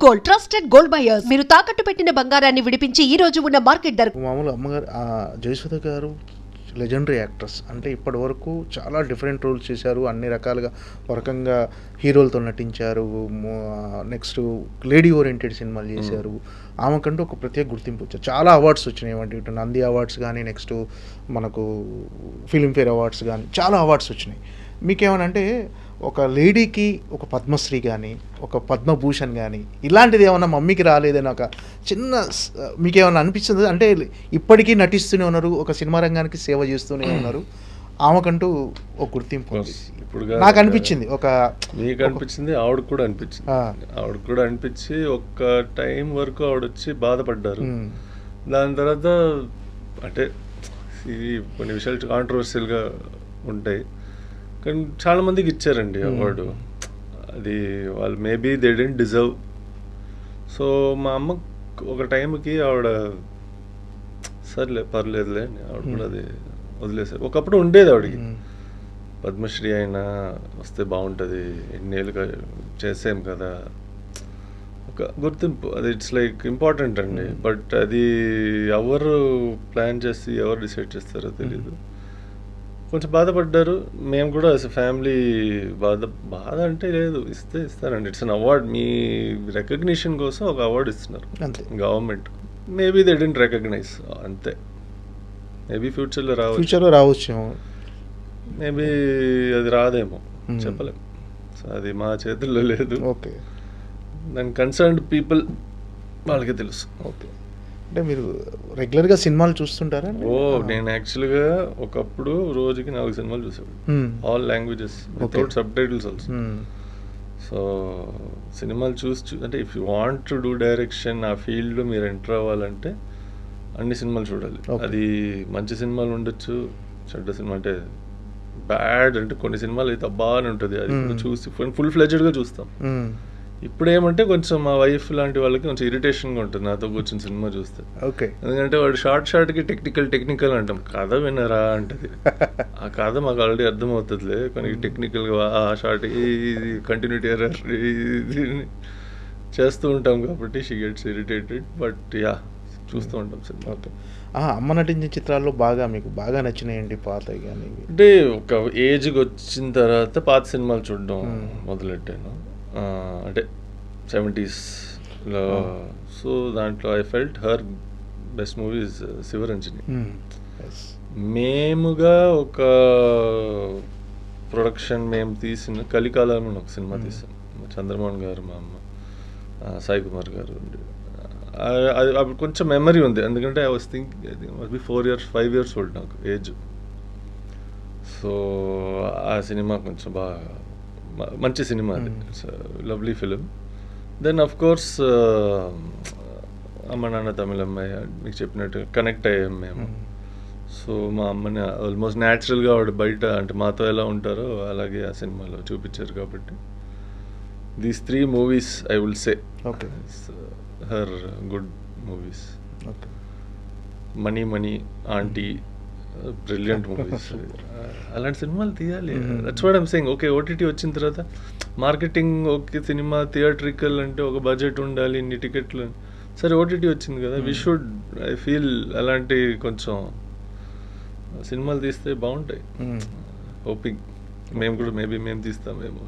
Gold, trusted gold buyers. మీరు తాకట్టు పెట్టిన బంగారాన్ని విడిపించి ఈ రోజు ఉన్న మార్కెట్ ధర. మామూలు అమ్మగారు జయసుధ గారు లెజెండరీ యాక్ట్రెస్. అంటే ఇప్పటి వరకు చాలా డిఫరెంట్ రోల్స్ చేశారు, అన్ని రకాలుగా ఒక రకంగా హీరోలతో నటించారు, నెక్స్ట్ లేడీ ఓరియంటెడ్ సినిమాలు చేశారు. ఆమెకంటూ ఒక ప్రత్యేక గుర్తింపు వచ్చారు, చాలా అవార్డ్స్ వచ్చినాయి. ఏమంటే ఇటు నంది అవార్డ్స్ కానీ, నెక్స్ట్ మనకు ఫిల్మ్ఫేర్ అవార్డ్స్ కానీ చాలా అవార్డ్స్ వచ్చినాయి. మీకేమనంటే ఒక లేడీకి ఒక పద్మశ్రీ కానీ, ఒక పద్మభూషణ్ కానీ ఇలాంటిది ఏమన్నా మమ్మీకి రాలేదని ఒక చిన్న మీకేమన్నా అనిపిస్తుంది? అంటే ఇప్పటికీ నటిస్తూనే ఉన్నారు, ఒక సినిమా రంగానికి సేవ చేస్తూనే ఉన్నారు, ఆమెకంటూ ఒక గుర్తింపు ఇప్పుడు నాకు అనిపించింది. ఒక మీకు అనిపించింది, ఆవిడకు కూడా అనిపించింది. ఆవిడకు కూడా అనిపించి ఒక టైం వరకు ఆవిడ వచ్చి బాధపడ్డారు. దాని తర్వాత అంటే ఇది కొన్ని విషయాలు కాంట్రవర్షియల్గా ఉంటాయి, కానీ చాలా మందికి ఇచ్చారండి అవార్డు. అది వాళ్ళు maybe they didn't deserve. So మా అమ్మ ఒక టైంకి ఆవిడ సర్లే పర్లేదులే ఆవిడ కూడా అది వదిలేశారు. ఒకప్పుడు ఉండేది ఆవిడకి పద్మశ్రీ అయినా వస్తే బాగుంటుంది, ఎన్నేళ్ళుగా చేసాం కదా, ఒక గుర్తింపు, అది ఇట్స్ లైక్ ఇంపార్టెంట్ అండి. బట్ అది ఎవరు ప్లాన్ చేసి ఎవరు డిసైడ్ చేస్తారో తెలీదు. కొంచెం బాధపడ్డారు. మేము కూడా ఫ్యామిలీ బాధ అంటే లేదు, ఇస్తారండి. ఇట్స్ అన్ అవార్డ్, మీ రికగ్నిషన్ కోసం ఒక అవార్డు ఇస్తున్నారు government. Maybe they didn't recognise, అంతే. మేబీ ఫ్యూచర్లో రావచ్చు, మేబీ అది రాదేమో, చెప్పలేము. సో అది మా చేతుల్లో లేదు. ఓకే, దాని కన్సర్న్డ్ పీపుల్ వాళ్ళకి తెలుసు. ఓకే. అంటే మీరు రెగ్యులర్గా సినిమాలు చూస్తుంటారా? నేను యాక్చువల్గా ఒకప్పుడు రోజుకి 4 సినిమాలు చూసేవాడు, all languages without sub titles also. So సినిమాలు చూసి అంటే if you want to do direction, ఆ ఫీల్డ్లో మీరు ఎంటర్ అవ్వాలంటే అన్ని సినిమాలు చూడాలి. అది మంచి సినిమాలు ఉండొచ్చు, చెడ్డ సినిమా అంటే బ్యాడ్ అంటే కొన్ని సినిమాలు అయితే అబ్బా అని ఉంటుంది, అది కూడా చూసి ఫుల్ ఫ్లెడ్జ్డ్గా చూస్తాం. ఇప్పుడు ఏమంటే కొంచెం మా వైఫ్ లాంటి వాళ్ళకి కొంచెం ఇరిటేషన్గా ఉంటుంది నాతో కూర్చొని సినిమా చూస్తే. ఓకే, ఎందుకంటే వాడు షార్ట్కి టెక్నికల్ అంటాం, కథ వినరా అంటది. ఆ కథ మాకు ఆల్రెడీ అర్థమవుతుందిలే, కానీ టెక్నికల్గా ఆ షార్ట్ ఇది కంటిన్యూటీ ఎర్రర్ ఇది చేస్తూ ఉంటాం కాబట్టి she gets irritated. But yeah, చూస్తూ ఉంటాం సినిమా. ఓకే. అమ్మ నటించిన చిత్రాల్లో మీకు బాగా నచ్చినాయండి పాతవి కానీ? అంటే ఒక ఏజ్కి వచ్చిన తర్వాత పాత సినిమాలు చూడడం మొదలెట్టాను, అంటే 70sలో. సో దాంట్లో I felt her best movies Shivaranjani. మేముగా ఒక ప్రొడక్షన్ మేము తీసిన కలికాలం అని ఒక సినిమా తీసాం, చంద్రమోహన్ గారు, మా అమ్మ, సాయి కుమార్ గారు. అది అప్పుడు కొంచెం మెమరీ ఉంది, ఎందుకంటే I was thinking 5 years old నాకు ఏజ్. సో ఆ సినిమా కొంచెం బాగా మంచి సినిమా, అది lovely film. Then of course అమ్మ నాన్న తమిళమ్మాయి, మీకు చెప్పినట్టు కనెక్ట్ అయ్యాం మేము. సో మా అమ్మని ఆల్మోస్ట్ న్యాచురల్గా ఆవిడ బయట అంటే మాతో ఎలా ఉంటారో అలాగే ఆ సినిమాలో చూపించారు కాబట్టి these 3 movies I will say her good movies. Money aunty, brilliant movies. అలాంటి సినిమాలు తీయాలి. That's what I'm saying. Okay, OTT వచ్చిన తర్వాత మార్కెటింగ్, ఓకే సినిమా థియేట్రికల్ అంటే ఒక బడ్జెట్ ఉండాలి, ఇన్ని టికెట్లు. సరే ఓటీటీ వచ్చింది కదా, వి షుడ్, ఐ ఫీల్ అలాంటి కొంచెం సినిమాలు తీస్తే బాగుంటాయి. హోపింగ్ మేము కూడా మేబీ మేము తీస్తామేమో.